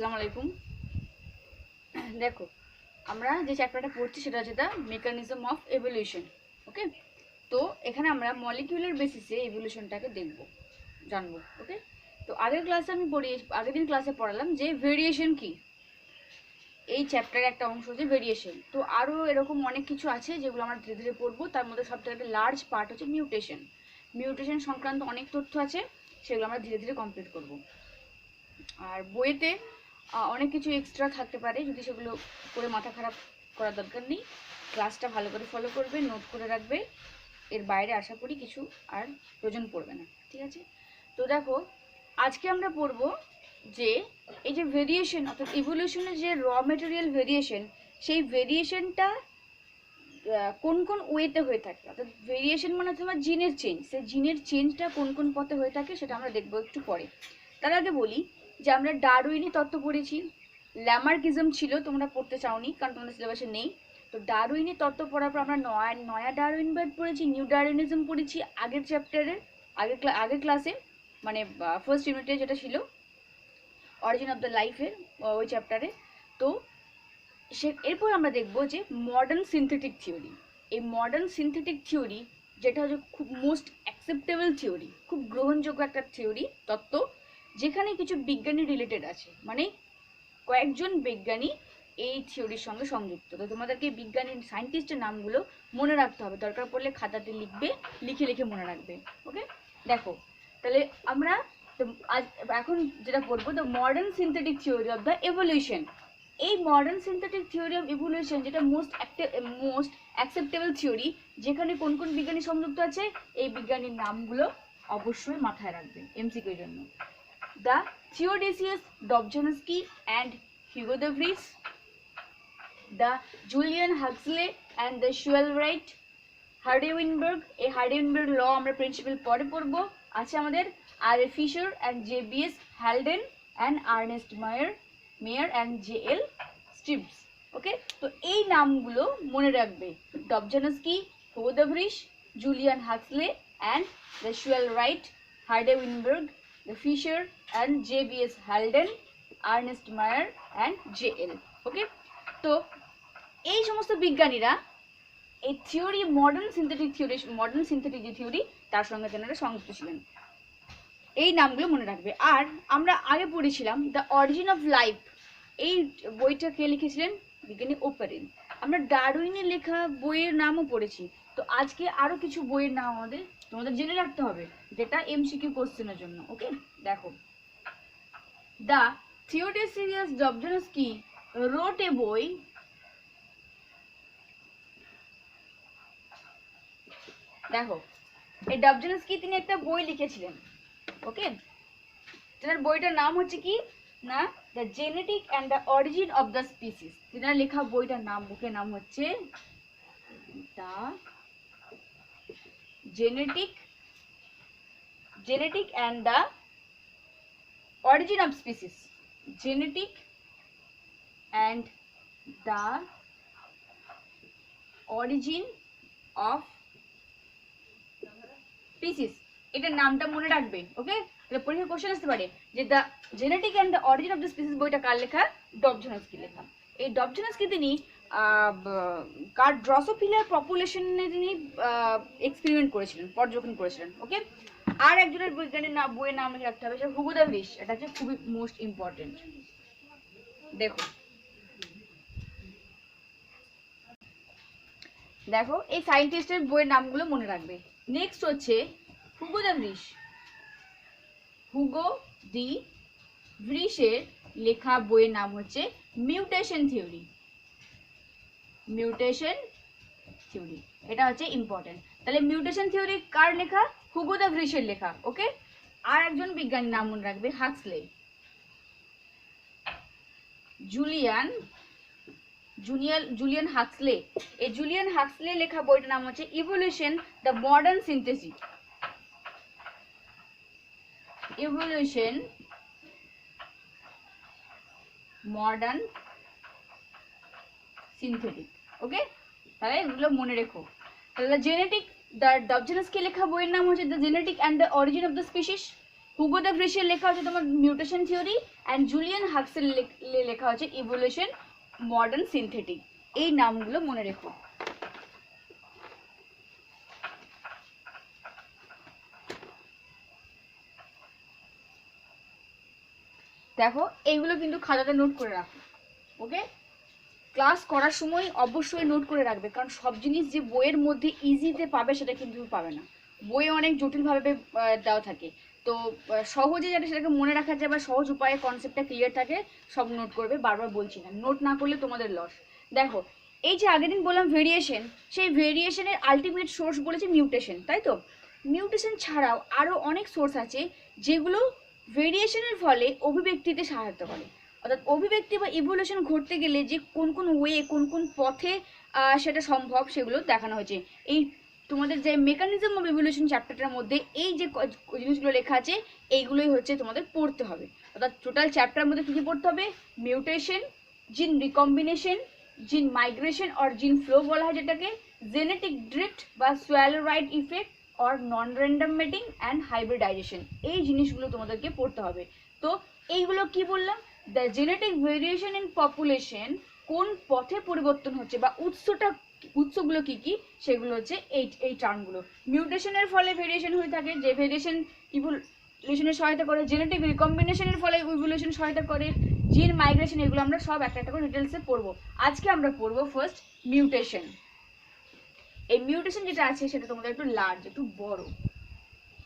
আসসালামু আলাইকুম। দেখো, আমরা যে চ্যাপ্টারটা পড়ছি সেটা হচ্ছে দ্য মেকানিজম অফ এভলিউশন। ওকে, তো এখানে আমরা মলিকিউলার বেসিসে এভলিউশনটাকে জানবো। ওকে, তো আগের দিন ক্লাসে পড়ালাম যে ভেরিয়েশন কি। এই চ্যাপ্টারের একটা অংশ হচ্ছে ভেরিয়েশন। তো আরও এরকম অনেক কিছু আছে যেগুলো আমরা ধীরে ধীরে পড়বো। তার মধ্যে সবথেকে একটা লার্জ পার্ট হচ্ছে মিউটেশন সংক্রান্ত অনেক তথ্য আছে, সেগুলো আমরা ধীরে ধীরে কমপ্লিট করব। আর বইয়েতে অনেক কিছু এক্সট্রা থাকতে পারে, যদি সেগুলো করে মাথা খারাপ করার দরকার নেই। ক্লাসটা ভালো করে ফলো করবে, নোট করে রাখবে, এর বাইরে আশা করি কিছু আর প্রয়োজন পড়বে না। ঠিক আছে, তো দেখো আজকে আমরা পড়বো যে এই যে ভেরিয়েশন অর্থাৎ ইভলিউশনের যে র মেটেরিয়াল ভেরিয়েশন, সেই ভেরিয়েশনটা কোন কোন ওয়েতে হয়ে থাকে। অর্থাৎ ভেরিয়েশন মানে তোমার জিনের চেঞ্জ, সেই জিনের চেঞ্জটা কোন কোন পথে হয়ে থাকে সেটা আমরা দেখবো একটু পরে। তার আগে বলি যে আমরা ডারউইনি তত্ত্ব পড়েছি, ল্যামার্কিজম ছিল, তোমরা পড়তে চাওনি কারণ তোমাদের সিলেবাসে নেই। তো ডারউইনি তত্ত্ব পড়ার পর আমরা নয়া ডারউইনবাদ পড়েছি, নিউ ডারউইনিজম পড়েছি আগের চ্যাপ্টারে, আগের ক্লাসে, মানে ফার্স্ট ইউনিটে যেটা ছিল অরিজিন অফ দ্য লাইফের ওই চ্যাপ্টারে। তো এরপর আমরা দেখব যে মডার্ন সিনথেটিক থিওরি। এই মডার্ন সিনথেটিক থিওরি যেটা হচ্ছে খুব মোস্ট অ্যাকসেপ্টেবল থিওরি, খুব গ্রহণযোগ্য একটা থিওরি তত্ত্ব, যেখানে কিছু বিজ্ঞানী রিলেটেড আছে, মানে কয়েকজন বিজ্ঞানী এই থিওরির সঙ্গে সংযুক্ত। তো তোমাদেরকে বিজ্ঞানী সায়েন্টিস্টের নামগুলো মনে রাখতে হবে, দরকার পড়লে খাতাতে লিখবে, লিখে লিখে মনে রাখবে। ওকে, দেখো তাহলে আমরা এখন যেটা পড়বো, the modern synthetic theory of the evolution. এই modern synthetic theory of evolution যেটা মোস্ট অ্যাকসেপ্টেবল থিওরি, যেখানে কোন কোন বিজ্ঞানী সংযুক্ত আছে, এই বিজ্ঞানীর নামগুলো অবশ্যই মাথায় রাখবে এমসিকিউর জন্য। The Theodosius Dobzhansky and Hugo de Vries, the Julian Huxley and the Sewall Wright, Hardy Weinberg. এই হার্ডে-উইনবার্গ ল আমরা প্রিন্সিপাল পরে পড়বো। আছে আমাদের R A Fisher and JBS. Haldane and Ernest Mayr and JL. Stebbins. Okay, তো এই নামগুলো মনে রাখবে, Dobzhansky, Hugo de Vries, Julian Huxley and the Sewall Wright, Hardy Weinberg, the Fisher and JBS. Haldane, Ernest Mayr and JL. Okay, তো এই সমস্ত বিজ্ঞানীরা এই থিওরি মডার্ন সিনথেটিক যে থিওরি তার সঙ্গে তেনারা সংযুক্ত ছিলেন। এই নামগুলো মনে রাখবে। আর আমরা আগে পড়েছিলাম দ্য অরিজিন অফ লাইফ, এই বইটা কে লিখেছিলেন? বিজ্ঞানী ওপারেন। আমরা ডারউইনের লেখা বইয়ের নামও পড়েছি। তো আজকে আরো কিছু বইয়ের নাম তোমাদের জেনে রাখতে হবে, যেটা এমসিকিউ কোশ্চেনের জন্য। ওকে, দেখো, দ্য থিওডোসিয়াস ডবঝানস্কি রোট এ বই, দেখো এই ডবঝানস্কি তিনি একটা বই লিখেছিলেন। ওকে, তেনার বইটার নাম হচ্ছে কি না, the genetic and the origin of the species. তেনার লেখা বইটার বুকের নাম হচ্ছে the genetic and the origin of species. Genetic and the origin of species, এটার নামটা মনে রাখবে। ওকে, পরীক্ষার কোশ্চেন আসতে পারে যে the genetic and the origin of the species বইটা কার লেখা? ডবঝানস্কি লেখা। এই ডবঝানস্কি তিনি ড্রসোফিলার পপুলেশনে তিনি এক্সপেরিমেন্ট করেছিলেন, পর্যবেক্ষণ করেছিলেন। ওকে, আর একজনের বৈজ্ঞানিক বইয়ের নাম রাখতে হবে, সেটা হিউগো দ্য ভ্রিস। এটা হচ্ছে খুবই মোস্ট ইম্পর্টেন্ট। দেখো এই সায়েন্টিস্টের বইয়ের নামগুলো মনে রাখবে। নেক্সট হচ্ছে হিউগো দ্য ভ্রিস। হিউগো দি ভ্রিসের লেখা বইয়ের নাম হচ্ছে মিউটেশন থিওরি। এটা হচ্ছে ইম্পর্টেন্ট। তাহলে মিউটেশন থিওরি কার লেখা? হিউগো দ্য ভ্রিসের লেখা। ওকে, আর একজন বিজ্ঞানীর নাম মনে রাখবে, হাক্সলে, জুলিয়ান হাক্সলে। এই জুলিয়ান হাক্সলে লেখা বইটার নাম হচ্ছে evolution the modern synthesis. Evolution modern synthetic. Okay, তাহলে এগুলো মনে রেখো। তাহলে দ্য ডবঝানস্কি লেখা বইয়ের নাম হচ্ছে the genetic and the origin of the species. Hugo de ভ্রিশের লেখা হচ্ছে তোমার মিউটেশন থিওরি, অ্যান্ড জুলিয়ান হাক্সের লেখা হচ্ছে ইভলিউশন মডার্ন সিনথেটিক। এই নামগুলো মনে রেখো। দেখো এইগুলো কিন্তু খাতাতে নোট করে রাখো, ওকে? ক্লাস করার সময় অবশ্যই নোট করে রাখবে, কারণ সব জিনিস যে বইয়ের মধ্যে ইজিতে পাবে সেটা কিন্তু পাবে না, বইয়ে অনেক জটিলভাবে দেওয়া থাকে। তো সহজে যাতে সেটাকে মনে রাখা যায় বা সহজ উপায়ে কনসেপ্টটা ক্লিয়ার থাকে, সব নোট করবে। বারবার বলছি না, নোট না করলে তোমাদের লস। দেখো এই যে আগের দিন বললাম ভেরিয়েশন, সেই ভেরিয়েশনের আলটিমেট সোর্স বলেছে মিউটেশন, তাই তো? মিউটেশন ছাড়াও আরও অনেক সোর্স আছে যেগুলো ভেরিয়েশনের ফলে অভিব্যক্তিতে সহায়তা করে। অর্থাৎ অভিব্যক্তি বা ইভলিউশন ঘটতে গেলে যে কোন কোন ওয়ে, কোন কোন পথে সেটা সম্ভব, সেগুলো দেখানো হয়েছে। এই তোমাদের যে মেকানিজম অফ ইভলিউশন চ্যাপ্টারটার মধ্যে এই যে জিনিসগুলো লেখা আছে, এইগুলোই হচ্ছে তোমাদের পড়তে হবে। অর্থাৎ টোটাল চ্যাপ্টারের মধ্যে কী কী পড়তে হবে? মিউটেশন, জিন রিকম্বিনেশন, জিন মাইগ্রেশন অর জিন ফ্লো বলা হয় যেটাকে, জেনেটিক ড্রিফট বা swallow right effect or non random mating and hybridization, এই জিনিসগুলো তোমাদেরকে পড়তে হবে। তো এইগুলো কি বললাম? The genetic variation in population, কোন পথে পরিবর্তন হচ্ছে বা উৎসগুলো কি কি, সেগুলো হচ্ছে এই টার্মগুলো। মিউটেশনের ফলে ভেরিয়েশন হয়ে থাকে, যে ভেরিয়েশন ইভলিউশনের সহায়তা করে, জেনেটিক রিকম্বিনেশনের ফলে ইভলিউশন সহায়তা করে, জিন মাইগ্রেশন, এগুলো আমরা সব একটা একটা করে ডিটেলসে পড়বো। আজকে আমরা পড়বো ফার্স্ট মিউটেশন। এই মিউটেশন যেটা আছে সেটা তোমাদের একটু লার্জ, একটু বড়,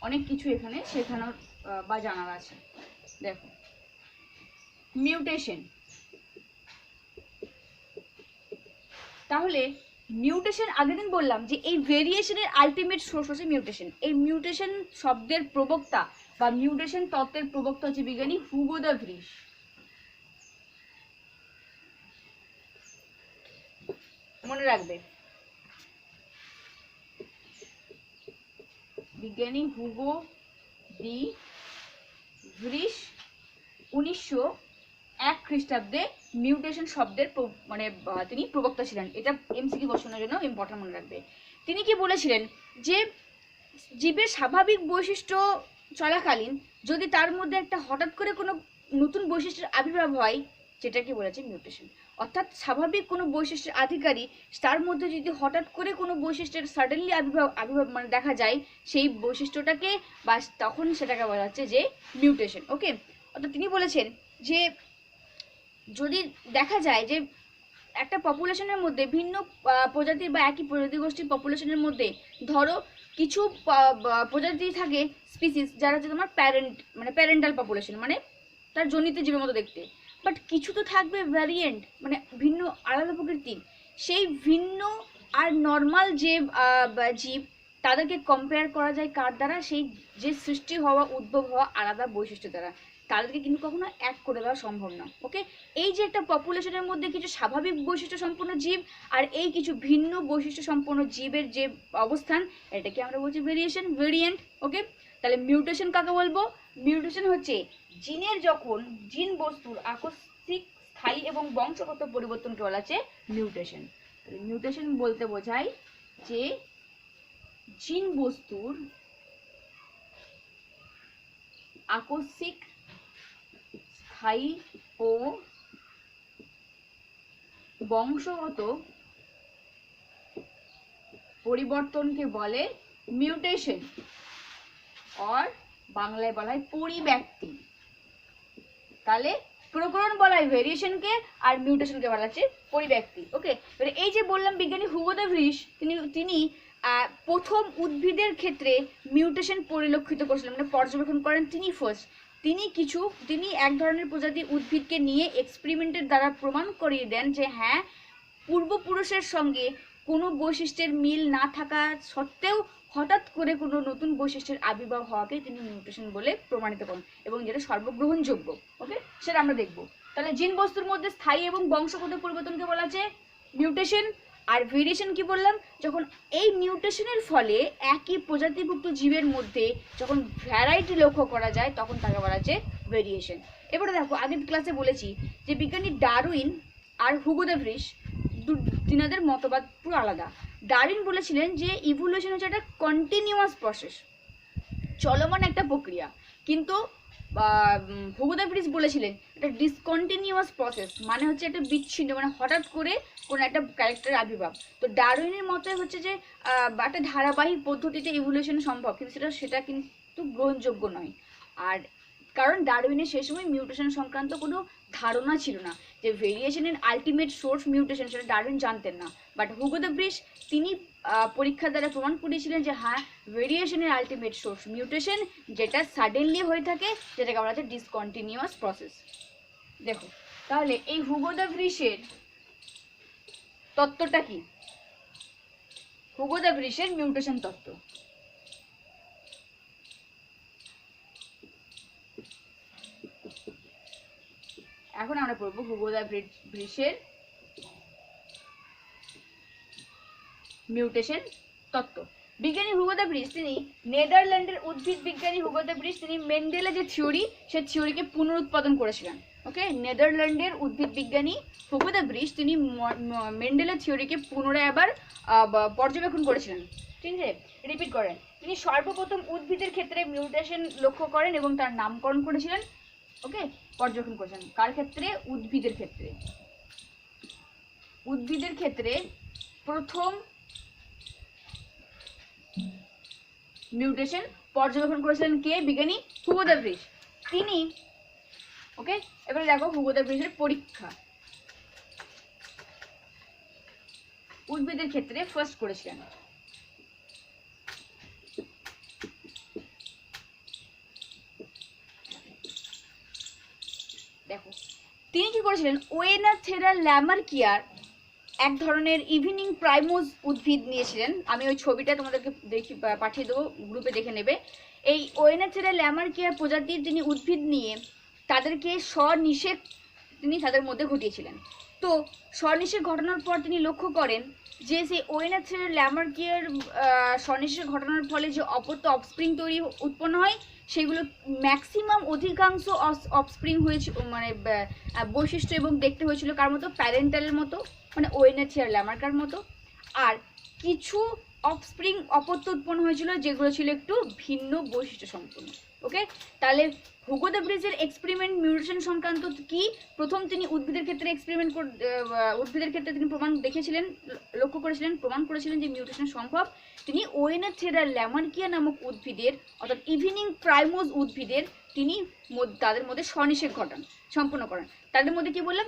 অনেক কিছু এখানে শেখানোর বা জানার আছে। দেখো মিউটেশন, তাহলে মিউটেশন আগের দিন বললাম যে এই ভেরিয়েশনের আলটিমেট সোর্স হচ্ছে মিউটেশন। এই মিউটেশন শব্দের প্রবক্তা বা মিউটেশন তত্ত্বের প্রবক্তা হচ্ছে বিজ্ঞানী হুগো দ্য ভ্রিশ। মনে রাখবে, বিজ্ঞানী হুগো দি ভ্রিশ 1901 খ্রিস্টাব্দে মিউটেশন শব্দের মানে তিনি প্রবক্তা ছিলেন। এটা এমসিকিউ কোশ্চেনের জন্য ইম্পর্টেন্ট মনে রাখবে। তিনি কি বলেছিলেন যে জীবের স্বাভাবিক বৈশিষ্ট্য চলাকালীন যদি তার মধ্যে একটা হঠাৎ করে কোনো নতুন বৈশিষ্ট্যের আবির্ভাব হয়, যেটাকে বলেছে মিউটেশন। অর্থাৎ স্বাভাবিক কোনো বৈশিষ্ট্যের আধিকারী, তার মধ্যে যদি হঠাৎ করে কোনো বৈশিষ্ট্যের সাডেনলি আবির্ভাব মানে দেখা যায়, সেই বৈশিষ্ট্যটাকে বা তখন সেটাকে বলা হচ্ছে যে মিউটেশন, ওকে? অর্থাৎ তিনি বলেছেন যে যদি দেখা যায় যে একটা পপুলেশনের মধ্যে ভিন্ন প্রজাতির বা একই প্রজাতি গোষ্ঠীর পপুলেশনের মধ্যে ধরো কিছু প্রজাতি থাকে, স্পিসিস, যারা হচ্ছে তোমার প্যারেন্টাল পপুলেশন, মানে তার জনিত জীবের মতো দেখতে, বাট কিছু তো থাকবে ভ্যারিয়েন্ট, মানে ভিন্ন আলাদা প্রকৃতির। সেই ভিন্ন আর নর্মাল যে জীব, তাদেরকে কম্পেয়ার করা যায় কার দ্বারা? সেই যে সৃষ্টি হওয়া, উদ্ভব হওয়া আলাদা বৈশিষ্ট্য দ্বারা। তাদেরকে কিন্তু কখনো এক করে দেওয়া সম্ভব না, ওকে? এই যে একটা পপুলেশনের মধ্যে কিছু স্বাভাবিক বৈশিষ্ট্য সম্পন্ন জীব আর এই কিছু ভিন্ন বৈশিষ্ট্য সম্পন্ন জীবের যে অবস্থান, এটাকে আমরা বলছি ভেরিয়েশন, ভেরিয়েন্ট, ওকে? তাহলে মিউটেশন কাকে বলবো? মিউটেশন হচ্ছে জিনের যখন জিন বস্তুর আকস্মিক, স্থায়ী এবং বংশগত পরিবর্তনকে বলা হচ্ছে মিউটেশন। মিউটেশন বলতে বোঝায় যে জিন বস্তুর আকস্মিক, স্থায়ী ও বংশগত পরিবর্তনকে বলে মিউটেশন, আর বাংলায় বলা হয় পরিব্যক্তি। তাহলে প্রকরণ বলা হয় ভেরিয়েশনকে, আর মিউটেশনকে বলা হচ্ছে পরিব্যক্তি, ওকে? এবারে এই যে বললাম বিজ্ঞানী হুগো দ্য ভ্রিশ, তিনি প্রথম উদ্ভিদের ক্ষেত্রে মিউটেশন পরিলক্ষিত করেছিলেন, মানে পর্যবেক্ষণ করেন তিনি ফার্স্ট। তিনি এক ধরনের প্রজাতির উদ্ভিদকে নিয়ে এক্সপেরিমেন্টের দ্বারা প্রমাণ করিয়ে দেন যে হ্যাঁ, পূর্বপুরুষের সঙ্গে কোনো বৈশিষ্ট্যের মিল না থাকা সত্ত্বেও হঠাৎ করে কোনো নতুন বৈশিষ্ট্যের আবির্ভাব হওয়াকে তিনি মিউটেশন বলে প্রমাণিত করেন, এবং যেটা সর্বগ্রহণযোগ্য, ওকে? সেটা আমরা দেখব। তাহলে জিন বস্তুর মধ্যে স্থায়ী এবং বংশগত পরিবর্তনকে বলা আছে মিউটেশন। আর ভেরিয়েশন কি বললাম? যখন এই মিউটেশনের ফলে একই প্রজাতিভুক্ত জীবের মধ্যে যখন ভ্যারাইটি লক্ষ্য করা যায়, তখন তাকে বলা আছে ভেরিয়েশন। এবারে দেখো, আগের ক্লাসে বলেছি যে বিজ্ঞানী ডারউইন আর হুগো দ্য ভ্রিশ তিনাদের মতবাদ পুরো আলাদা। ডারউইন বলেছিলেন যে ইভলিউশন হচ্ছে একটা কন্টিনিউয়াস প্রসেস, চলমান একটা প্রক্রিয়া। কিন্তু হুগো দ্য ভ্রিস বলেছিলেন এটা ডিসকন্টিনিউয়াস প্রসেস, মানে হচ্ছে একটা বিচ্ছিন্ন, মানে হঠাৎ করে কোনো একটা ক্যারেক্টারের আবির্ভাব। তো ডারউইনের মতে হচ্ছে যে একটা ধারাবাহিক পদ্ধতিতে ইভলিউশন সম্ভব, কিন্তু সেটা কিন্তু গ্রহণযোগ্য নয়। আর কারণ ডারউইনের সেই সময় মিউটেশন সংক্রান্ত কোনো ধারণা ছিল না, যে ভেরিয়েশনের আলটিমেট সোর্স মিউটেশন, সেটা ডারউইন জানতেন না। বাট হুগো দ্য ভ্রিস তিনি পরীক্ষার দ্বারা প্রমাণ করেছিলেন যে হ্যাঁ, ভেরিয়েশনের আলটিমেট সোর্স মিউটেশন, যেটা সাডেনলি হয়ে থাকে, যেটাকে বলা হচ্ছে ডিসকন্টিনিউয়াস প্রসেস। দেখো তাহলে এই হুগো দ্য ভ্রিসের তত্ত্বটা কি? হুগো দ্য ভ্রিসের মিউটেশন তত্ত্ব। এখন আমরা পড়বো হুগো দ্য ভ্রিসের মিউটেশন তত্ত্ব। বিজ্ঞানী হুগো দ্য ভ্রিস, তিনি নেদারল্যান্ডের উদ্ভিদ বিজ্ঞানী হুগো দ্য ভ্রিস, তিনি মেন্ডেলের যে থিওরি, সেই থিওরিকে পুনরুৎপাদন করেছিলেন। ওকে, নেদারল্যান্ডের উদ্ভিদ বিজ্ঞানী হুগো দ্য ভ্রিস তিনি মেন্ডেলের থিওরিকে পুনরায় আবার পর্যবেক্ষণ করেছিলেন। ঠিক আছে, রিপিট করেন। তিনি সর্বপ্রথম উদ্ভিদের ক্ষেত্রে মিউটেশন লক্ষ্য করেন এবং তার নামকরণ করেছিলেন। ওকে, পর্যবেক্ষণ করেছেন কার ক্ষেত্রে? উদ্ভিদের ক্ষেত্রে। উদ্ভিদের ক্ষেত্রে প্রথম মিউটেশন পর্যবেক্ষণ করেছিলেন কে? বিজ্ঞানী হুগো দ্য ভ্রিস তিনি। ওকে, এবারে দেখো হুগো দ্য ভ্রিসের পরীক্ষা উদ্ভিদের ক্ষেত্রে ফার্স্ট করেছিলেন। দেখো তিনি কি করেছিলেন, ওয়েনাথেরা ল্যামারকিয়ার এক ধরনের ইভিনিং প্রাইমোজ উদ্ভিদ নিয়েছিলেন। আমি ওই ছবিটা তোমাদেরকে পাঠিয়ে দেবো, গ্রুপে দেখে নেবে। এই ওয়েনাথেরা ল্যামারকিয়ার প্রজাতির তিনি উদ্ভিদ নিয়ে তাদেরকে স্বনিষেধ তিনি তাদের মধ্যে ঘটিয়েছিলেন। তো স্বনিষেধ ঘটানোর পর তিনি লক্ষ্য করেন যে সেই ওয়েনাথেরা ল্যামারকিয়ার স্বনিষেধ ঘটানোর ফলে যে অপত্য অফস্প্রিং তৈরি উৎপন্ন হয়, সেগুলো ম্যাক্সিমাম অধিকাংশ অফস্প্রিং হয়েছিল, মানে বৈশিষ্ট্য এবং দেখতে হয়েছিল কার মতো? প্যারেন্টালের মতো, মানে ওয়েনাথেরা ল্যামারকার মতো। আর কিছু অফস্প্রিং অপত্য উৎপন্ন হয়েছিল যেগুলো ছিল একটু ভিন্ন বৈশিষ্ট্য সম্পন্ন। ওকে, তাহলে হুগো দ্য ভ্রিসের এক্সপেরিমেন্ট মিউটেশন সংক্রান্ত কি? প্রথম তিনি উদ্ভিদের ক্ষেত্রে উদ্ভিদের ক্ষেত্রে তিনি প্রমাণ দেখিয়েছিলেন, লক্ষ্য করেছিলেন, প্রমাণ করেছিলেন যে মিউটেশন সম্ভব। তিনি ওয়েনাথেরা ল্যামারকিয়া নামক উদ্ভিদের, অর্থাৎ ইভিনিং প্রাইমোজ উদ্ভিদের তিনি তাদের মধ্যে স্বনিষেধ সম্পন্ন করেন। তাদের মধ্যে কি বললাম?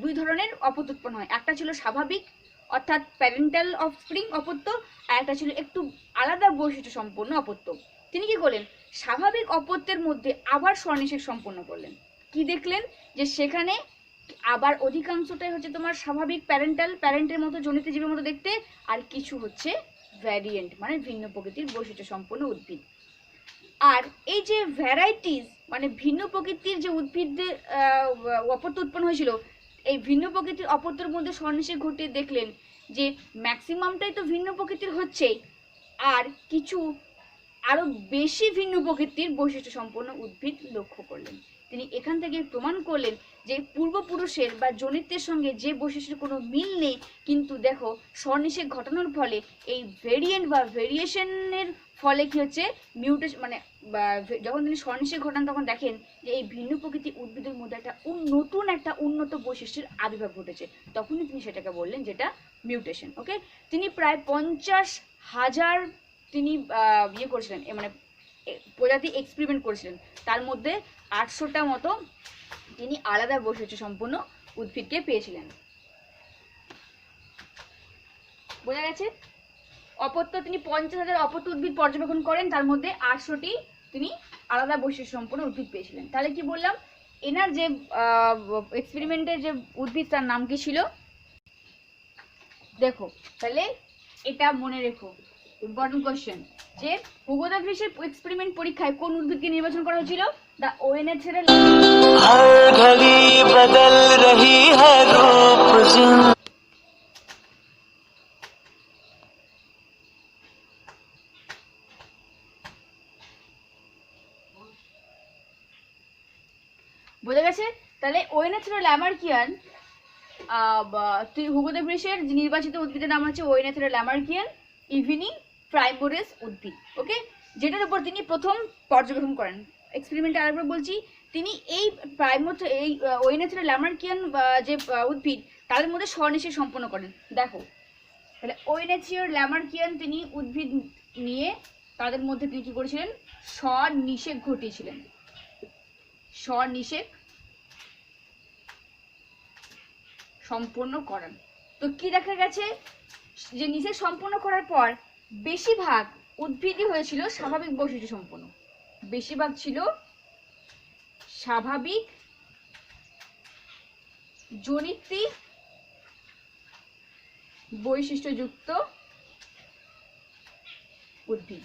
দুই ধরনের অপত্য উৎপন্ন হয়। একটা ছিল স্বাভাবিক, অর্থাৎ প্যারেন্টাল অফস্প্রিং অপত্য, আর একটা ছিল একটু আলাদা বৈশিষ্ট্য সম্পন্ন অপত্য। তিনি কি করলেন? স্বাভাবিক অপত্যের মধ্যে আবার স্বনিষেধ সম্পন্ন করলেন। কি দেখলেন? যে সেখানে আবার অধিকাংশটাই হচ্ছে তোমার স্বাভাবিক প্যারেন্টের মতো, জনিত জীবের মতো দেখতে, আর কিছু হচ্ছে ভ্যারিয়েন্ট, মানে ভিন্ন প্রকৃতির বৈশিষ্ট্য সম্পন্ন উদ্ভিদ। আর এই যে ভ্যারাইটিস, মানে ভিন্ন প্রকৃতির যে উদ্ভিদের অপত্য উৎপন্ন হয়েছিল, এই ভিন্ন প্রকৃতির অপত্যের মধ্যে স্বনিষেধ ঘটিয়ে দেখলেন যে ম্যাক্সিমামটাই তো ভিন্ন প্রকৃতির হচ্ছেই, আর কিছু আরো বেশি ভিন্ন প্রকৃতির বৈশিষ্ট্য সম্পন্ন উদ্ভিদ লক্ষ্য করলেন। তিনি এখান থেকে প্রমাণ করলেন যে পূর্বপুরুষের বা জনিতের সঙ্গে যে বৈশিষ্ট্যের কোনো মিল নেই, কিন্তু দেখো স্বনিষেধ ঘটানোর ফলে এই ভেরিয়েন্ট বা ভেরিয়েশনের ফলে কি হচ্ছে? মিউটেশন, মানে যখন তিনি স্বনিষেধ ঘটান তখন দেখেন যে এই ভিন্ন প্রকৃতির উদ্ভিদের মধ্যে একটা নতুন একটা উন্নত বৈশিষ্ট্যের আবির্ভাব ঘটেছে। তখনই তিনি সেটাকে বললেন যেটা মিউটেশন। ওকে, তিনি প্রায় 50,000 তিনি করেছিলেন, মানে প্রজাতি এক্সপেরিমেন্ট করেছিলেন। তার মধ্যে 800টা মতো তিনি আলাদা বৈশিষ্ট্য সম্পন্ন উদ্ভিদকে পেয়েছিলেন। বোঝা গেছে? অপত্য, তিনি 50,000 অপত্য উদ্ভিদ পর্যবেক্ষণ করেন, তার মধ্যে 800টি তিনি আলাদা বৈশিষ্ট্য সম্পন্ন উদ্ভিদ পেয়েছিলেন। তাহলে কি বললাম? এনার যে এক্সপেরিমেন্টের যে উদ্ভিদ, তার নাম কি ছিল? দেখো তাহলে এটা মনে রেখো, ইম্পর্টেন্ট কোশ্চেন, যে হুগো দ্য ভ্রিসের এক্সপেরিমেন্ট পরীক্ষায় কোন উদ্ভিদকে নির্বাচন করা হয়েছিল? দ্য ওয়েনাথেরা। हर घड़ी बदल रही है रूप। বোঝা গেছে? তাহলে ওয়েনাথেরা ল্যামারকিয়ান, হুগো দ্য ভ্রিসের নির্বাচিত উদ্ভিদের নাম হচ্ছে ওয়েনাথেরা ল্যামারকিয়ান ইভিনিং প্রাইমোরেস উদ্ভিদ। ওকে, যেটার উপর তিনি প্রথম পর্যবেক্ষণ করেন। এক্সপেরিমেন্টে আরেকবার বলছি, তিনি এই এই ওয়েনেথুরা ল্যামার্কিয়ান যে উদ্ভিদ তাদের মধ্যে স্বনিষেক সম্পন্ন করেন। দেখো তাহলে ওয়েনেথিওর ল্যামার্কিয়ান তিনি উদ্ভিদ নিয়ে তাদের মধ্যে তিনি কি করেছিলেন, স্বনিষেক ঘটিয়েছিলেন, স্বনিষেক সম্পন্ন করেন। তো কি দেখা গেছে, যে নিষেক সম্পন্ন করার পর বেশিরভাগ উদ্ভিদই হয়েছিল স্বাভাবিক বৈশিষ্ট্য সম্পন্ন, বেশিরভাগ ছিল স্বাভাবিক জনিত্রী বৈশিষ্ট্যযুক্ত উদ্ভিদ,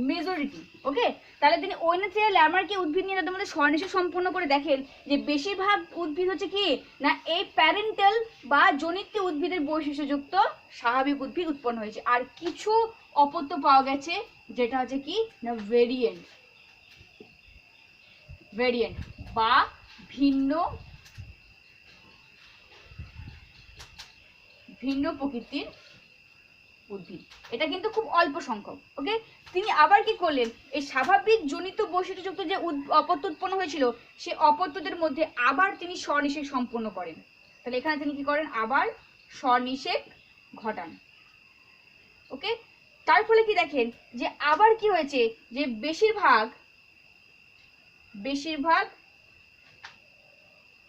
মেজরিটি। ওকে, তাহলে তিনি ওয়েনেথিওর ল্যামার্কিয়ান উদ্ভিদ নিয়ে তাদের মধ্যে স্বনিষেক সম্পন্ন করে দেখেন যে বেশিরভাগ উদ্ভিদ হচ্ছে কি না এই প্যারেন্টাল বা জনিত্রী উদ্ভিদের বৈশিষ্ট্যযুক্ত স্বাভাবিক উদ্ভিদ উৎপন্ন হয়েছে, আর কিছু অপত্য পাওয়া গেছে যেটা হচ্ছে কি না ভেরিয়েন্ট বা ভিন্ন প্রকৃতির উদ্ভিদ। এটা কিন্তু খুব অল্প সংখ্যক। ওকে, তিনি আবার কি করলেন, এই স্বাভাবিক জনিত বৈশিষ্ট্যযুক্ত যে অপত্য উৎপন্ন হয়েছিল সে অপত্যদের মধ্যে আবার তিনি স্বনিষেক সম্পন্ন করেন। তাহলে এখানে তিনি কি করেন, আবার স্বনিষেক ঘটান। ওকে, তার ফলে কি দেখেন যে আবার কি হয়েছে, যে বেশিরভাগ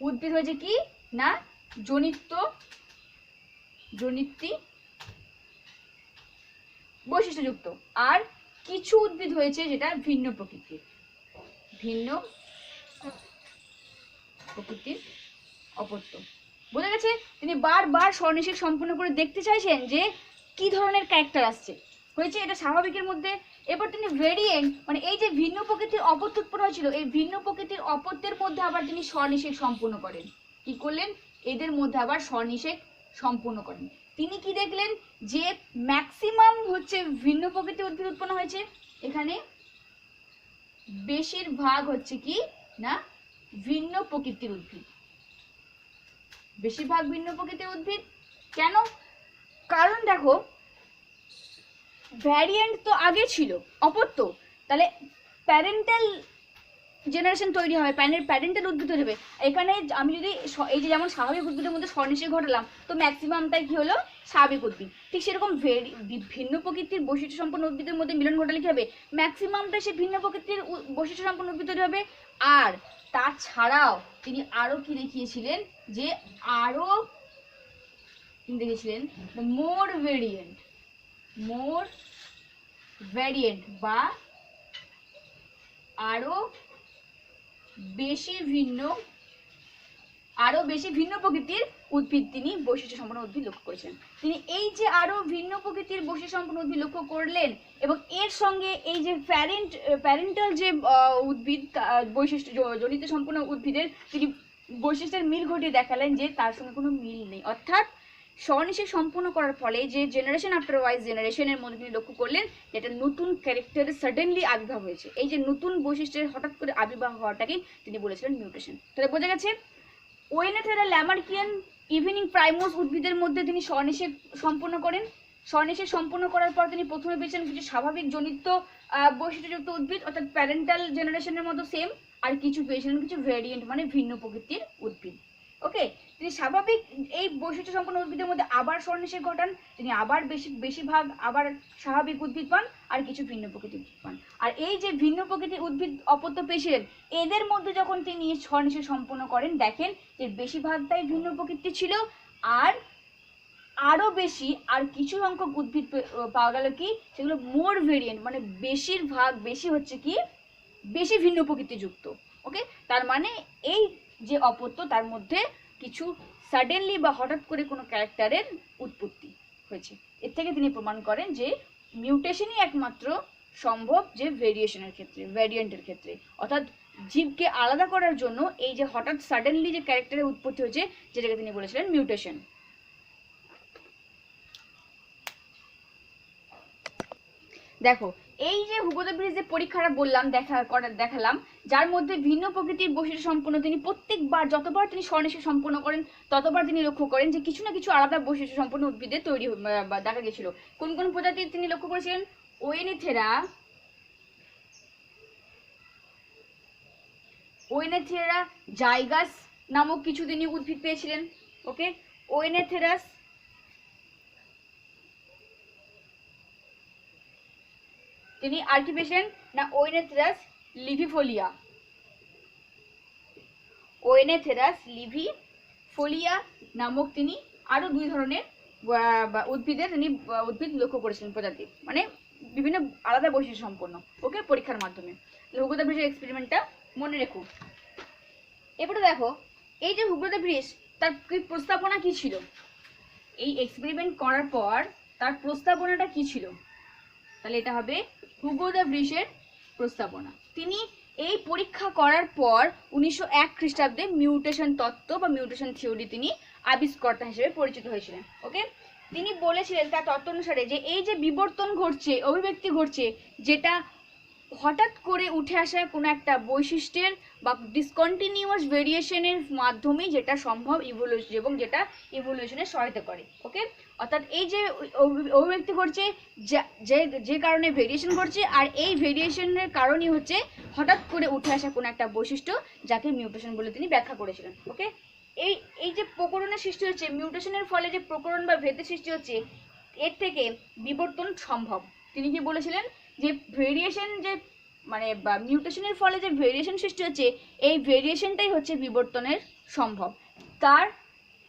উদ্ভিদ হয়েছে কি না জনিত্রী বৈশিষ্ট্যযুক্ত, আর কিছু উদ্ভিদ হয়েছে যেটা ভিন্ন প্রকৃতির অপত্য। বোঝা গেছে, তিনি বারবার স্বনিষেক সম্পন্ন করে দেখতে চাইছেন যে কি ধরনের ক্যারেক্টার আসছে হয়েছে এটা স্বাভাবিকের মধ্যে। এবার তিনি ভেরিয়েন্ট মানে এই যে ভিন্ন প্রকৃতির অপত্য উৎপন্ন হয়েছিল এই ভিন্ন প্রকৃতির অপত্যের মধ্যে আবার তিনি স্বনিষেক সম্পন্ন করেন। কি করলেন, এদের মধ্যে আবার স্বনিষেক সম্পন্ন করেন। তিনি কি দেখলেন যে ম্যাক্সিমাম হচ্ছে ভিন্ন প্রকৃতির উদ্ভিদ উৎপন্ন হয়েছে, এখানে বেশিরভাগ হচ্ছে কি না ভিন্ন প্রকৃতির উদ্ভিদ, বেশিরভাগ ভিন্ন প্রকৃতির উদ্ভিদ। কেন, কারণ দেখো ভ্যারিয়েন্ট তো আগে ছিল অপত্য, তাহলে প্যারেন্টাল জেনারেশন তৈরি হয়, প্যারেন্টাল উদ্ভিদ তৈরি হবে। এখানে আমি যদি এই যে যেমন স্বাভাবিক উদ্ভিদের মধ্যে স্বনিষেক ঘটালাম তো ম্যাক্সিমামটাই কি হলো স্বাভাবিক উদ্ভিদ, ঠিক সেরকম ভিন্ন প্রকৃতির বৈশিষ্ট্য সম্পন্ন উদ্ভিদের মধ্যে মিলন ঘটালে কি হবে, ম্যাক্সিমামটা সে ভিন্ন প্রকৃতির বৈশিষ্ট্য সম্পন্ন উদ্ভিদ তৈরি হবে। আর তাছাড়াও তিনি আরো কি দেখিয়েছিলেন, যে আরো দেখিয়েছিলেন মোর ভ্যারিয়েন্ট বা আরো বেশি ভিন্ন প্রকৃতির উদ্ভিদ তিনি বৈশিষ্ট্য সম্পন্ন উদ্ভিদ লক্ষ্য করেছেন। তিনি এই যে আরো ভিন্ন প্রকৃতির বৈশিষ্ট্য সম্পন্ন উদ্ভিদ লক্ষ্য করলেন এবং এর সঙ্গে এই যে প্যারেন্টাল যে উদ্ভিদ বৈশিষ্ট্য জনিত সম্পন্ন উদ্ভিদের তিনি বৈশিষ্ট্যের মিল ঘটিয়ে দেখালেন যে তার সঙ্গে কোনো মিল নেই। অর্থাৎ স্বনিষেক সম্পন্ন করার ফলে যে জেনারেশন আফটার ওয়াইজ জেনারেশনের মধ্যে তিনি লক্ষ্য করলেন যে একটা নতুন ক্যারেক্টারের সাডেনলি আবির্ভাব হয়েছে। এই যে নতুন বৈশিষ্ট্যের হঠাৎ করে আবির্ভাব হওয়াটাকে তিনি বলেছিলেন মিউটেশন। তাহলে বোঝা গেছে ওয়েনেথেরা ল্যামার্কিয়ান ইভিনিং প্রাইমোস উদ্ভিদের মধ্যে তিনি স্বনিষেক সম্পন্ন করেন। স্বনিষেক সম্পন্ন করার পর তিনি প্রথমে পেয়েছেন কিছু স্বাভাবিক জনিত বৈশিষ্ট্যযুক্ত উদ্ভিদ অর্থাৎ প্যারেন্টাল জেনারেশনের মতো সেম, আর কিছু পেয়েছিলেন কিছু ভ্যারিয়েন্ট মানে ভিন্ন প্রকৃতির উদ্ভিদ। ওকে, তিনি স্বাভাবিক এই বৈশিষ্ট্য সম্পন্ন উদ্ভিদের মধ্যে আবার স্বনিষেক ঘটান, তিনি আবার বেশিরভাগ আবার স্বাভাবিক উদ্ভিদ পান আর কিছু ভিন্ন প্রকৃতির উদ্ভিদ পান। আর এই যে ভিন্ন প্রকৃতির উদ্ভিদ অপত্য পেয়েছিলেন এদের মধ্যে যখন তিনি স্বনিষেক সম্পন্ন করেন দেখেন যে বেশিরভাগটাই ভিন্ন প্রকৃতির ছিল, আর আরো বেশি আর কিছু সংখ্যক উদ্ভিদ পাওয়া গেল কি সেগুলো মোর ভেরিয়েন্ট মানে বেশি হচ্ছে কি বেশি ভিন্ন প্রকৃতিযুক্ত। ওকে, তার মানে এই যে অপত্য তার মধ্যে কিছু সাডেনলি বা হঠাৎ করে কোনো ক্যারেক্টারের উৎপত্তি হয়েছে। এর থেকে তিনি প্রমাণ করেন যে মিউটেশনই একমাত্র সম্ভব যে ভ্যারিয়েন্টের ক্ষেত্রে, অর্থাৎ জীবকে আলাদা করার জন্য এই যে হঠাৎ সাডেনলি যে ক্যারেক্টারের উৎপত্তি হয়েছে যেটাকে তিনি বলেছিলেন মিউটেশন। দেখো এই যে হুগো দ্য ব্রিজ যে পরীক্ষাটা বললাম দেখালাম, যার মধ্যে ভিন্ন প্রকৃতির বৈশিষ্ট্য সম্পন্ন, তিনি প্রত্যেকবার যতবার তিনি স্বনিশ্চয় সম্পন্ন করেন ততবার তিনি লক্ষ্য করেন যে কিছু না কিছু আলাদা বৈশিষ্ট্য সম্পন্ন উদ্ভিদের তৈরি দেখা গেছিল। কোন কোন প্রজাতির তিনি লক্ষ্য করেছিলেন? ওয়েনেথেরা জাইগাস নামক কিছু তিনি উদ্ভিদ পেয়েছিলেন। ওকে, ওয়েনেথেরাস তিনি আর কি পেয়েছিলেন না ওয়েনেথেরাস লিভিফোলিয়া, ওয়েনেথেরাস লিভিফোলিয়া নামক তিনি আরো 2 ধরনের উদ্ভিদের তিনি উদ্ভিদ লক্ষ্য করেছিলেন, প্রজাতি, মানে বিভিন্ন আলাদা বৈশিষ্ট্য সম্পন্ন। ওকে, পরীক্ষার মাধ্যমে হুগো দ্য ব্রিজের এক্সপেরিমেন্টটা মনে রেখো। এবারে দেখো এই যে হুগো দ্য ব্রিজ তার প্রস্তাবনা কি ছিল, এই এক্সপেরিমেন্ট করার পর তার প্রস্তাবনাটা কি ছিল, তাহলে এটা হবে হুগো দ্য ব্রিজের প্রস্তাবনা। তিনি এই পরীক্ষা করার পর 1901 খ্রিস্টাব্দে মিউটেশন তত্ত্ব বা মিউটেশন থিওরি তিনি আবিষ্কর্তা হিসেবে পরিচিত হয়েছিলেন। ওকে, তিনি বলেছিলেন তার তত্ত্ব অনুসারে যে এই যে বিবর্তন ঘটছে, অভিব্যক্তি ঘটছে, যেটা হঠাৎ করে উঠে আসা কোনো একটা বৈশিষ্ট্যের বা ডিসকন্টিনিউয়াস ভেরিয়েশনের মাধ্যমে যেটা সম্ভব ইভলিউশন, এবং যেটা ইভলিউশনের সহায়তা করে। ওকে, অর্থাৎ এই যে অভিব্যক্তি ঘটছে যে কারণে ভেরিয়েশন ঘটছে, আর এই ভেরিয়েশনের কারণই হচ্ছে হঠাৎ করে উঠে আসা কোনো একটা বৈশিষ্ট্য, যাকে মিউটেশন বলে তিনি ব্যাখ্যা করেছিলেন। ওকে, এই যে প্রকরণের সৃষ্টি হচ্ছে, মিউটেশনের ফলে যে প্রকরণ বা ভেদের সৃষ্টি হচ্ছে, এর থেকে বিবর্তন সম্ভব। তিনি কি বলেছিলেন যে ভেরিয়েশন, যে মানে বা মিউটেশনের ফলে যে ভেরিয়েশন সৃষ্টি হচ্ছে, এই ভেরিয়েশনটাই হচ্ছে বিবর্তনের সম্ভব। তার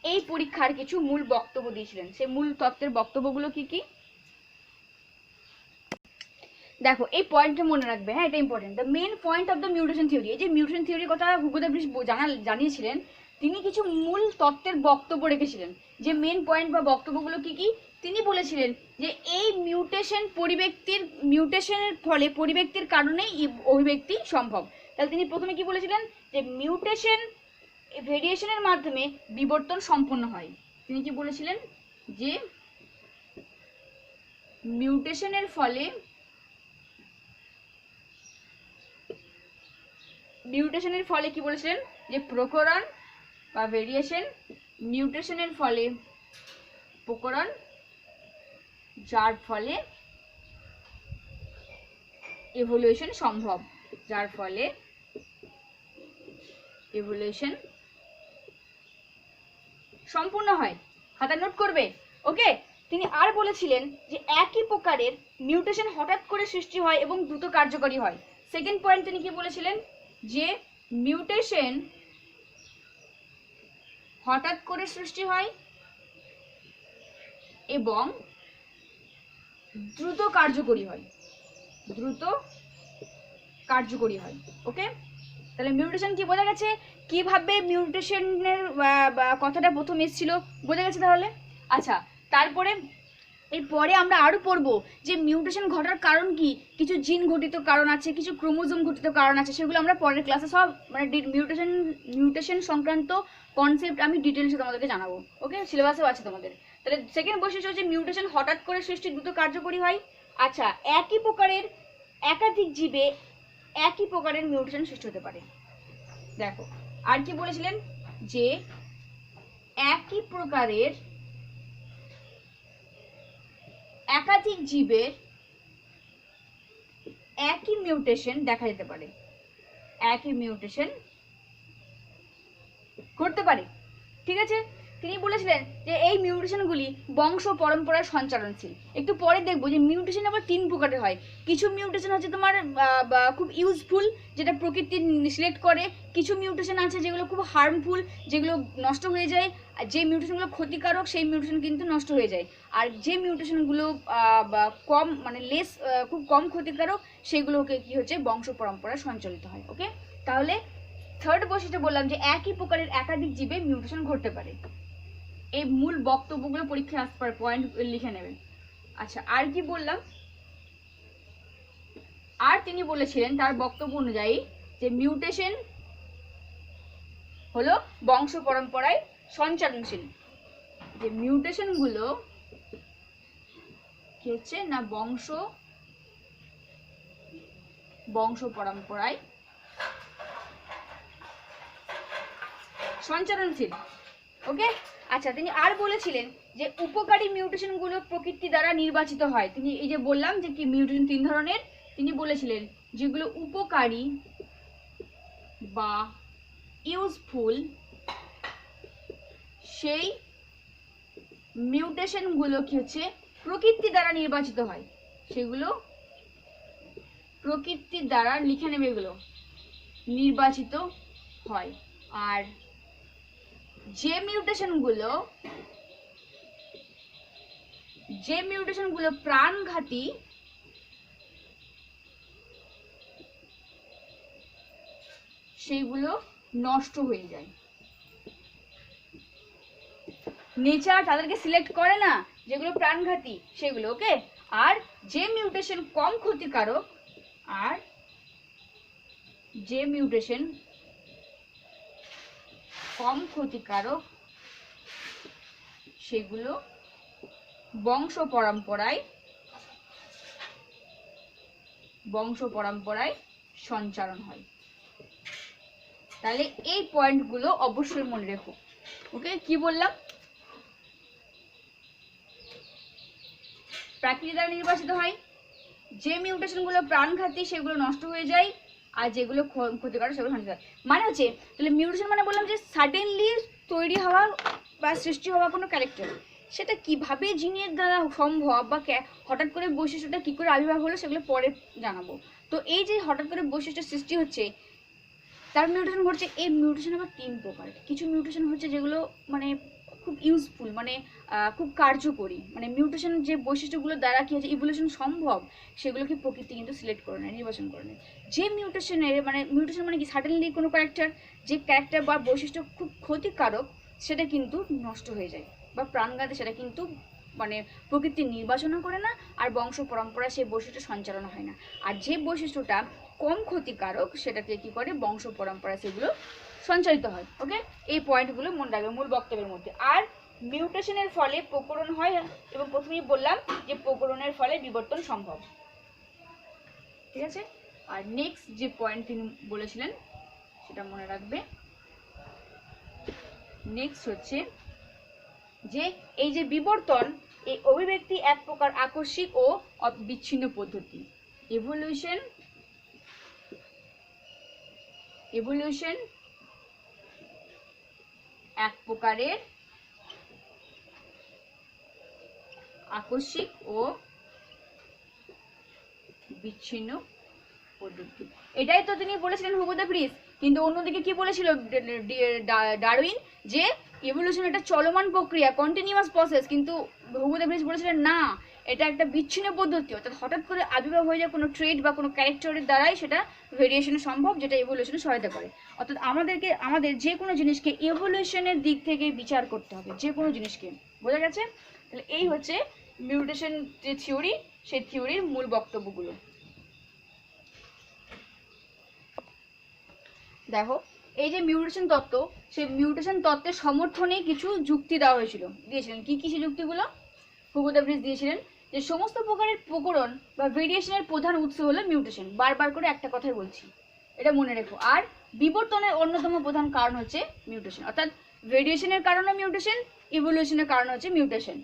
এই পরীক্ষার কিছু মূল বক্তব্য দিয়েছিলেন। সেই মূল তত্ত্বের বক্তব্যগুলো কি কি দেখো, এই পয়েন্টটা মনে রাখবে। হ্যাঁ, এটা important. The main point of the mutation theory, এই যে মিউটেশন থিওরির কথা হুগো দ্য ব্রিজ জানিয়েছিলেন, তিনি কিছু মূল তত্ত্বের বক্তব্য রেখেছিলেন। যে মেন পয়েন্ট বা বক্তব্যগুলো কি কি, তিনি বলেছিলেন যে এই মিউটেশনের ফলে পরিব্যক্তির কারণেই অভিব্যক্তি সম্ভব। তাহলে তিনি প্রথমে কি বলেছিলেন যে মিউটেশন ভেরিয়েশনের মাধ্যমে বিবর্তন সম্পন্ন হয়। তিনি কি বলেছিলেন যে মিউটেশনের ফলে কি বলেছিলেন যে প্রকরণ বা ভেরিয়েশন, মিউটেশনের ফলে প্রকরণ, যার ফলে ইভলিউশন সম্ভব, যার ফলে ইভলিউশন সম্পূর্ণ হয়। খাতা নোট করবে। ওকে, তিনি আর বলেছিলেন যে একই প্রকারের মিউটেশন হঠাৎ করে সৃষ্টি হয় এবং দ্রুত কার্যকরী হয়। সেকেন্ড পয়েন্ট তিনি কি বলেছিলেন যে মিউটেশন হঠাৎ করে সৃষ্টি হয় এবং দ্রুত কার্যকরী হয়, ওকে, তাহলে মিউটেশন কি বোঝা গেছে, কিভাবে মিউটেশনের কথাটা প্রথম এসেছিল, বোঝা গেছে তাহলে। আচ্ছা, তারপরে এরপরে আমরা আরো পড়বো যে মিউটেশন ঘটার কারণ কি, কিছু জিন ঘটিত কারণ আছে, কিছু ক্রোমোজোম ঘটিত কারণ আছে, সেগুলো আমরা পরের ক্লাসে সব মানে মিউটেশন সংক্রান্ত কনসেপ্ট আমি ডিটেলসে তোমাদেরকে জানাবো। ওকে, সিলেবাসেও আছে তোমাদের। তাহলে সেকেন্ড বৈশিষ্ট্য হচ্ছে মিউটেশন হঠাৎ করে সৃষ্টি, দ্রুত কার্যকরী হয়। আচ্ছা, একই প্রকারের একাধিক জীবে একই প্রকারের মিউটেশন সৃষ্টি হতে পারে। দেখো আর কি বলেছিলেন যে একই প্রকারের একাধিক জীবের একই মিউটেশন দেখা যেতে পারে, একই মিউটেশন করতে পারে। ঠিক আছে, তিনি বলেছিলেন যে এই মিউটেশনগুলি বংশ পরম্পরার সঞ্চালনশীল। একটু পরে দেখবো যে মিউটেশন আবার 3 প্রকারের হয়। কিছু মিউটেশন হচ্ছে তোমার খুব ইউজফুল, যেটা প্রকৃতি সিলেক্ট করে। কিছু মিউটেশন আছে যেগুলো খুব হার্মফুল, যেগুলো নষ্ট হয়ে যায়। আর যে মিউটেশনগুলো ক্ষতিকারক সেই মিউটেশন কিন্তু নষ্ট হয়ে যায়। আর যে মিউটেশনগুলো কম মানে খুব কম ক্ষতিকারক, সেগুলোকে কি হচ্ছে বংশ পরম্পরায় সঞ্চালিত হয়। ওকে, তাহলে থার্ড বৈশিষ্ট্য বললাম যে একই প্রকারের একাধিক জীবে মিউটেশন ঘটতে পারে। এই মূল বক্তব্যগুলো পরীক্ষায় আসতে পারে, পয়েন্ট লিখে নেবেন। আচ্ছা, আর কি বললাম, আর তিনি বলেছিলেন তার বক্তব্য অনুযায়ী যে মিউটেশন হলো বংশ পরম্পরায় সঞ্চালনশীল, যে মিউটেশনগুলো কি হচ্ছে না বংশ বংশ পরম্পরায় সঞ্চারণশীল। ওকে, আচ্ছা, তিনি আর বলেছিলেন যে উপকারী মিউটেশনগুলো প্রকৃতি দ্বারা নির্বাচিত হয়। তিনি এই যে বললাম যে কি মিউটেশন 3 ধরনের, তিনি বলেছিলেন যেগুলো উপকারী বা ইউজফুল সেই মিউটেশনগুলো কি হচ্ছে প্রকৃতি দ্বারা নির্বাচিত হয়, সেগুলো প্রকৃতির দ্বারা, লিখে নেবে এগুলো, নির্বাচিত হয়। আর যে মিউটেশনগুলো প্রাণঘাতী সেগুলো নষ্ট হয়ে যায়। নেচার তাদেরকে সিলেক্ট করে না যেগুলো প্রাণঘাতী সেগুলো। ওকে, আর যে মিউটেশন কম ক্ষতিকারক, সেগুলো বংশ পরম্পরায় সঞ্চারণ হয়। তাহলে এই পয়েন্টগুলো অবশ্যই মনে রেখো। ওকে, কি বললাম? প্রাকৃতিক দ্বারা নির্বাচিত হয়, যে মিউটেশনগুলো প্রাণঘাতী সেগুলো নষ্ট হয়ে যায়, আর যেগুলো ক্ষতিকারক সেগুলো সঞ্চার হয়। মানে হচ্ছে তাহলে মিউটেশন মানে বললাম যে সাডেনলি তৈরি হওয়া বা সৃষ্টি হওয়া কোনো ক্যারেক্টার, সেটা কিভাবে জিনের দ্বারা সম্ভব বা হঠাৎ করে বৈশিষ্ট্যটা কি করে আবির্ভাব হলো সেগুলো পরে জানাবো। তো এই যে হঠাৎ করে বৈশিষ্ট্য সৃষ্টি হচ্ছে, তার মিউটেশন ঘটছে। এই মিউটেশন আবার 3 প্রকার। কিছু মিউটেশন হচ্ছে যেগুলো মানে খুব ইউজফুল, মানে খুব কার্যকরী, মানে মিউটেশন যে বৈশিষ্ট্যগুলো দ্বারা কি হচ্ছে ইভলিউশন সম্ভব, সেগুলোকে প্রকৃতি কিন্তু সিলেক্ট করে নেয়, নির্বাচন করে নেয়। যে মিউটেশনের মিউটেশন মানে কি সাডেনলি কোনো ক্যারেক্টার, যে ক্যারেক্টার বা বৈশিষ্ট্য খুব ক্ষতিকারক সেটা কিন্তু নষ্ট হয়ে যায়, বা প্রাণঘাতী সেটা কিন্তু মানে প্রকৃতি নির্বাচনও করে না, আর বংশ পরম্পরায় সেই বৈশিষ্ট্য সঞ্চালন হয় না। আর যে বৈশিষ্ট্যটা কম ক্ষতিকারক সেটাকে কি করে বংশ পরম্পরায় সেগুলো সঞ্চালিত হয়। ওকে, এই পয়েন্টগুলো মনে রাখবে মূল বক্তব্যের মধ্যে। আর মিউটেশনের ফলে প্রকরণ হয়, এবং প্রথমেই বললাম যে প্রকরণের ফলে বিবর্তন সম্ভব। ঠিক আছে, আর নেক্সট যে পয়েন্ট তিনি বলেছিলেন সেটা মনে রাখবে। নেক্সট হচ্ছে যে এই যে বিবর্তন, এই অভিব্যক্তি এক প্রকার আকস্মিক ও বিচ্ছিন্ন পদ্ধতি। ইভলিউশন এক প্রকারের আকস্মিক ও বিচ্ছিন্ন পদ্ধতি। এটাই তো তিনি বলেছিলেন হুগো দ্য ব্রিজ। কিন্তু অন্যদিকে কি বলেছিল ডারউইন, যে ইভলিউশন একটা চলমান প্রক্রিয়া, কন্টিনিউয়াস প্রসেস। কিন্তু হুগো দ্য ব্রিজ বলেছিলেন না, এটা একটা বিচ্ছিন্ন পদ্ধতি, অর্থাৎ হঠাৎ করে আবির্ভাব হয়ে যায় কোনো ট্রেড বা কোনো ক্যারেক্টারের দ্বারাই সেটা ভেরিয়েশন সম্ভব, যেটা ইভলিউশনে সহায়তা করে। অর্থাৎ আমাদের যে কোনো জিনিসকে ইভলিউশনের দিক থেকে বিচার করতে হবে, যে কোনো জিনিসকে। বোঝা গেছে? তাহলে এই হচ্ছে মিউটেশন যে থিওরি, সেই থিওরির মূল বক্তব্যগুলো। দেখো, এই যে মিউটেশন তত্ত্ব, সেই মিউটেশন তত্ত্বের সমর্থনে কিছু যুক্তি দেওয়া হয়েছিল, দিয়েছিলেন। কি কি সেই যুক্তিগুলো হুগো দ্য ব্রিজ দিয়েছিলেন? যে সমস্ত প্রকারের প্রকরণ বা ভেরিয়েশনের প্রধান উৎস হলো মিউটেশন। বারবার করে একটা কথাই বলছি, এটা মনে রেখো। আর বিবর্তনের অন্যতম প্রধান কারণ হচ্ছে মিউটেশন, অর্থাৎ ভেরিয়েশনের কারণে মিউটেশন, ইভলিউশনের কারণ হচ্ছে মিউটেশন।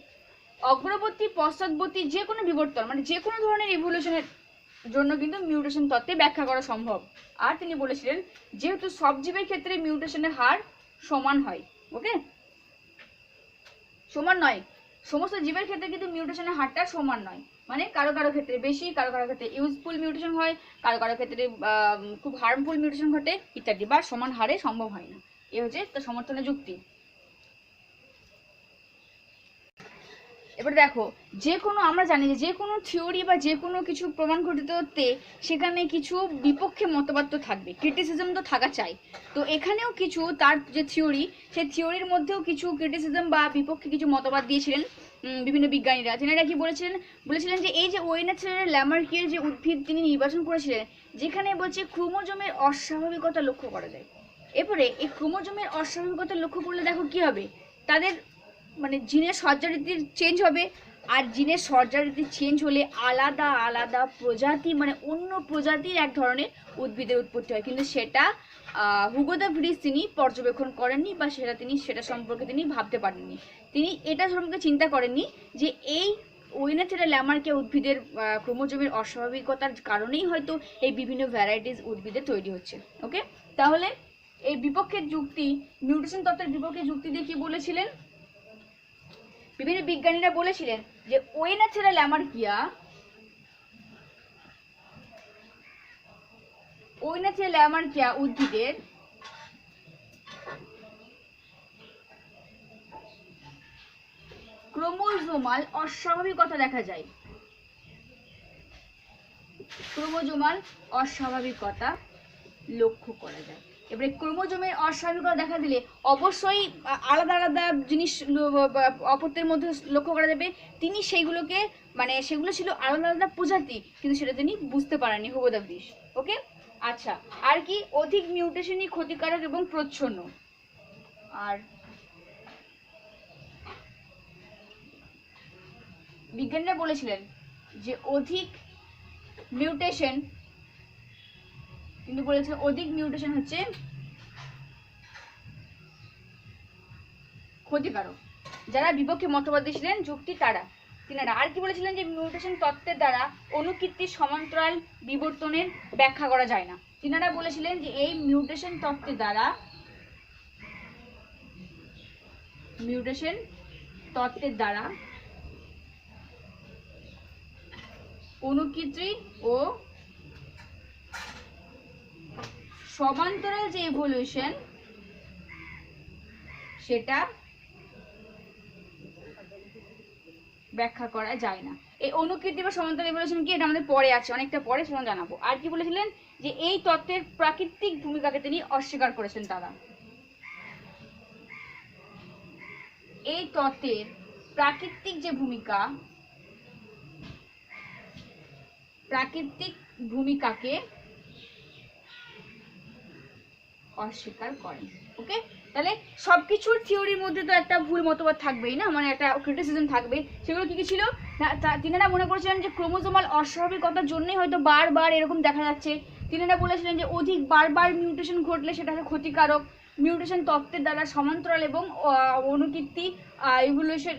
অগ্রবর্তী পশ্চাৎবর্তী যে কোনো বিবর্তন, মানে যে কোনো ধরনের ইভলিউশনের জন্য কিন্তু মিউটেশন তত্ত্বে ব্যাখ্যা করা সম্ভব। আর তিনি বলেছিলেন যেহেতু সব জীবের ক্ষেত্রে মিউটেশনের হার সমান হয়। ওকে, সমান নয়, সমস্ত জীবের ক্ষেত্রে কিন্তু মিউটেশনের হারটা সমান নয়। মানে কারো কারো ক্ষেত্রে বেশি, কারো কারো ক্ষেত্রে ইউজফুল মিউটেশন হয়, কারো কারো ক্ষেত্রে খুব হার্মফুল মিউটেশন ঘটে ইত্যাদি, বা সমান হারে সম্ভব হয় না। এ হচ্ছে তার সমর্থনের যুক্তি। এবার দেখো, যে কোনো, আমরা জানি যে কোনো থিওরি বা যে কোনো কিছু প্রমাণ ঘটিত হতে সেখানে কিছু বিপক্ষে মতবাদ তো থাকবে, ক্রিটিসিজম তো থাকা চাই। তো এখানেও কিছু তার যে থিওরি, সেই থিওরির মধ্যেও কিছু ক্রিটিসিজম বা বিপক্ষে কিছু মতবাদ দিয়েছিলেন বিভিন্ন বিজ্ঞানীরা। যেনারা কি বলেছিলেন যে এই যে ওয়েনেথের ল্যামার্কিয়ের যে উদ্ভিদ তিনি নির্বাচন করেছিলেন, যেখানে বলছে ক্রোমোজোমের অস্বাভাবিকতা লক্ষ্য করা যায়। এরপরে এই ক্রোমোজোমের অস্বাভাবিকতা লক্ষ্য করলে দেখো কি হবে, তাদের মানে জিনের সজ্জারীতির চেঞ্জ হবে, আর জিনের সরজারিতে চেঞ্জ হলে আলাদা আলাদা প্রজাতি মানে অন্য প্রজাতির এক ধরনের উদ্ভিদের উৎপত্তি হয়, কিন্তু সেটা হুগো দ্য ভ্রিস তিনি পর্যবেক্ষণ করেননি বা সেটা সম্পর্কে তিনি ভাবতে পারেননি। তিনি এটা সম্পর্কে চিন্তা করেননি যে এই ওয়েনেথেরা ল্যামার্কিয়া উদ্ভিদের ক্রোমোজোমের অস্বাভাবিকতার কারণেই হয়তো এই বিভিন্ন ভ্যারাইটিস উদ্ভিদের তৈরি হচ্ছে। ওকে, তাহলে এই বিপক্ষের যুক্তি, মিউটেশন তত্ত্বের বিপক্ষে যুক্তি দিয়ে কি বলেছিলেন? বিভিন্ন বিজ্ঞানীরা বলেছিলেন যে ওয়েনেথেরা ল্যামার্কিয়া উদ্ভিদের ক্রোমোজোমাল অস্বাভাবিকতা দেখা যায়, ক্রোমোজোমাল অস্বাভাবিকতা লক্ষ্য করা যায়। এবারে ক্রোমোজোমের অস্বাভাবিকতা দেখা দিলে অবশ্যই আলাদা আলাদা জিনিস অপত্যের মধ্যে লক্ষ্য করা যাবে। তিনি সেইগুলোকে মানে সেগুলো ছিল আলাদা আলাদা প্রজাতি, কিন্তু সেটা তিনি বুঝতে পারেননি হুগো দ্য ভ্রিস। ওকে, আচ্ছা, আর কি? অধিক মিউটেশনই ক্ষতিকারক এবং প্রচ্ছন্ন। আর বিজ্ঞানীরা বলেছিলেন যে অধিক মিউটেশন, কিন্তু বলেছিলেন অধিক মিউটেশন হচ্ছে ক্ষতিকারক। যারা বিপক্ষে মতবাদী ছিলেন যুক্তি তিনারা আর কি বলেছিলেন যে মিউটেশন তত্ত্বের দ্বারা অনুকীর্তির সমান্তরাল বিবর্তনের ব্যাখ্যা করা যায় না। তিনারা বলেছিলেন যে এই মিউটেশন তত্ত্বের দ্বারা অনুকীর্তি ও সমান্তরাল যে ইভলিউশন সেটা ব্যাখ্যা করা যায় না। এই অনুকীর্তি বা সমান্তরাল ইভলিউশন কি, এটা আমাদের পরে আছে, অনেকটা পরে, সেটা জানাবো। আর কি বলেছিলেন যে এই তত্ত্বের প্রাকৃতিক ভূমিকাকে তিনি অস্বীকার করেছেন। তারা এই তত্ত্বের প্রাকৃতিক ভূমিকাকে অস্বীকার করেন। ওকে, তাহলে সবকিছুর থিওরির মধ্যে তো একটা ভুল মতবাদ থাকবেই না, মানে একটা ক্রিটিসিজম থাকবে। সেগুলো কি কি ছিল? তিনারা মনে করেছিলেন যে ক্রোমোজোমাল অস্বাভাবিকতার জন্যই হয়তো বারবার এরকম দেখা যাচ্ছে। তিনারা বলেছিলেন যে অধিক বারবার মিউটেশন ঘটলে সেটা ক্ষতিকারক। মিউটেশন তত্ত্বের দ্বারা সমান্তরাল এবং অনুকীর্তি ইভলিউশন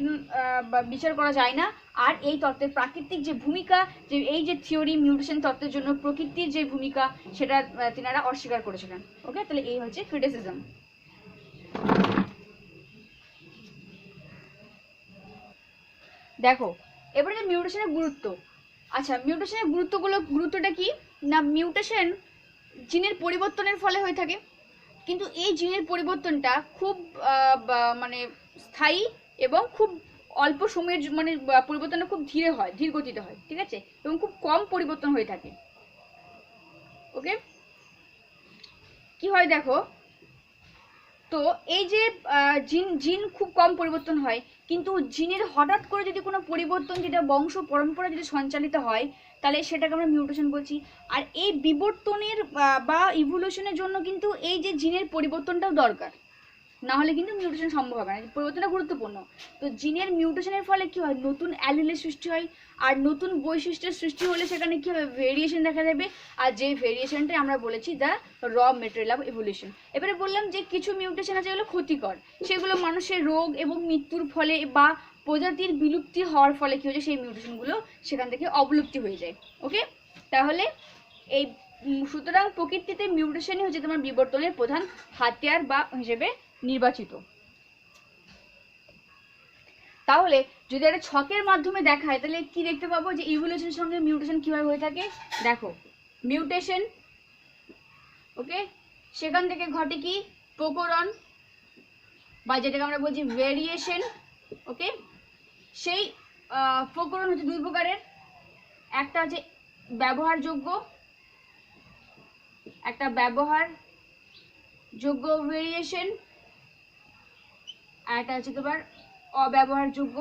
বিচার করা যায় না। আর এই তত্ত্বের প্রাকৃতিক যে ভূমিকা, যে এই যে থিওরি মিউটেশন তত্ত্বের জন্য প্রকৃতির যে ভূমিকা, সেটা তিনারা অস্বীকার করেছিলেন। ওকে, তাহলে এই হচ্ছে ক্রিটিসিজম। দেখো এবারে যে মিউটেশনের গুরুত্ব। আচ্ছা, মিউটেশনের গুরুত্বটা কি না, মিউটেশন জিনের পরিবর্তনের ফলে হয়ে থাকে, কিন্তু এই জিনের পরিবর্তনটা খুব মানে স্থায়ী এবং খুব অল্প সময়ের মানে পরিবর্তনটা খুব ধীর গতিতে হয়, ঠিক আছে, এবং খুব কম পরিবর্তন হয়ে থাকে। ওকে, কি হয় দেখো, তো এই যে জিন খুব কম পরিবর্তন হয়, কিন্তু জিনের হঠাৎ করে যদি কোনো পরিবর্তন যেটা বংশ পরম্পরা যদি সঞ্চালিত হয়, তাহলে সেটাকে আমরা মিউটেশন বলছি। আর এই বিবর্তনের বা ইভলিউশনের জন্য কিন্তু এই যে জিনের পরিবর্তনটাও দরকার, না হলে কিন্তু মিউটেশন সম্ভব হবে না। পরিবর্তনটা গুরুত্বপূর্ণ। তো জিনের মিউটেশনের ফলে কি হয়, নতুন অ্যালিলের সৃষ্টি হয়, আর নতুন বৈশিষ্ট্যের সৃষ্টি হলে সেখানে কি হবে, ভেরিয়েশন দেখা যাবে। আর যে ভেরিয়েশনটাই আমরা বলেছি দ্য র মেটেরিয়াল অফ ইভলিউশন। এবারে বললাম যে কিছু মিউটেশন আছে যেগুলো ক্ষতিকর, সেগুলো মানুষের রোগ এবং মৃত্যুর ফলে বা প্রজাতির বিলুপ্তি হওয়ার ফলে কি হয়েছে, সেই মিউটেশনগুলো সেখান থেকে অবলুপ্তি হয়ে যায়। ওকে, তাহলে এই সুতরাং প্রকৃতিতে মিউটেশনই হচ্ছে তোমার বিবর্তনের প্রধান হাতিয়ার বা হিসেবে নির্বাচিত। তাহলে যদি একটা ছকের মাধ্যমে দেখায়, তাহলে কি দেখতে পাবো যে ইভলিউশনের সঙ্গে মিউটেশন কিভাবে হয়ে থাকে। দেখো, মিউটেশন, ওকে, সেখান থেকে ঘটে কি প্রকরণ, বা যেটাকে আমরা বলছি ভেরিয়েশন। ওকে, সেই প্রকরণ হচ্ছে দুই প্রকারের, একটা হচ্ছে ব্যবহারযোগ্য, একটা ব্যবহারযোগ্য ভেরিয়েশন, আর একটা হচ্ছে তোমার অব্যবহারযোগ্য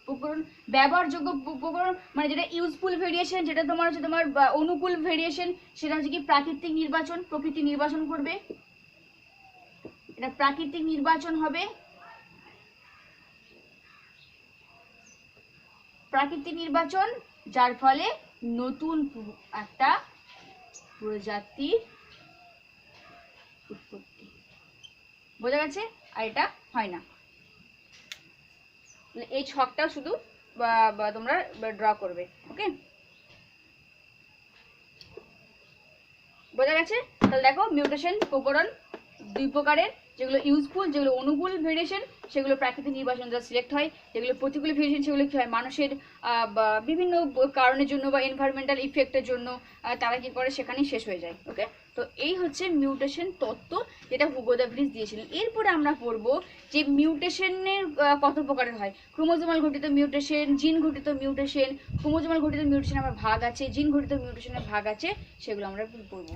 প্রকরণ। ব্যবহারযোগ্য প্রকরণ মানে যেটা ইউজফুল ভেরিয়েশন, যেটা তোমার হচ্ছে তোমার অনুকূল ভেরিয়েশন, সেটা হচ্ছে কি প্রকৃতি নির্বাচন করবে। এটা প্রাকৃতিক নির্বাচন হবে, প্রাকৃতিক নির্বাচন, যার ফলে নতুন একটা প্রজাতির উৎপত্তি। বোঝা গেছে? আর এটা হয় না। এই ছকটা শুধু তোমরা ড্র করবে। ওকে, বোঝা গেছে? তাহলে দেখো মিউটেশন প্রকরণ দুই প্রকারের, যেগুলো ইউজফুল, যেগুলো অনুকূল ভেরিয়েশন সেগুলো প্রাকৃতিক নির্বাচন দ্বারা সিলেক্ট হয়, যেগুলো প্রতিকূল ভেরিয়েশন সেগুলো কি হয় মানুষের বিভিন্ন কারণের জন্য বা এনভায়রনমেন্টাল ইফেক্টের জন্য তারা কি করে সেখানেই শেষ হয়ে যায়। ওকে, তো এই হচ্ছে মিউটেশন তত্ত্ব যেটা হুগো দ্য ভ্রিস দিয়েছিলেন। এরপরে আমরা পড়বো যে মিউটেশনের কত প্রকারের হয়। ক্রোমোজোমাল ঘটিত মিউটেশন, জিন ঘটিত মিউটেশন, ক্রোমোজোমাল ঘটিত মিউটেশন আমার ভাগ আছে, জিন ঘটিত মিউটেশনের ভাগ আছে, সেগুলো আমরা পড়বো।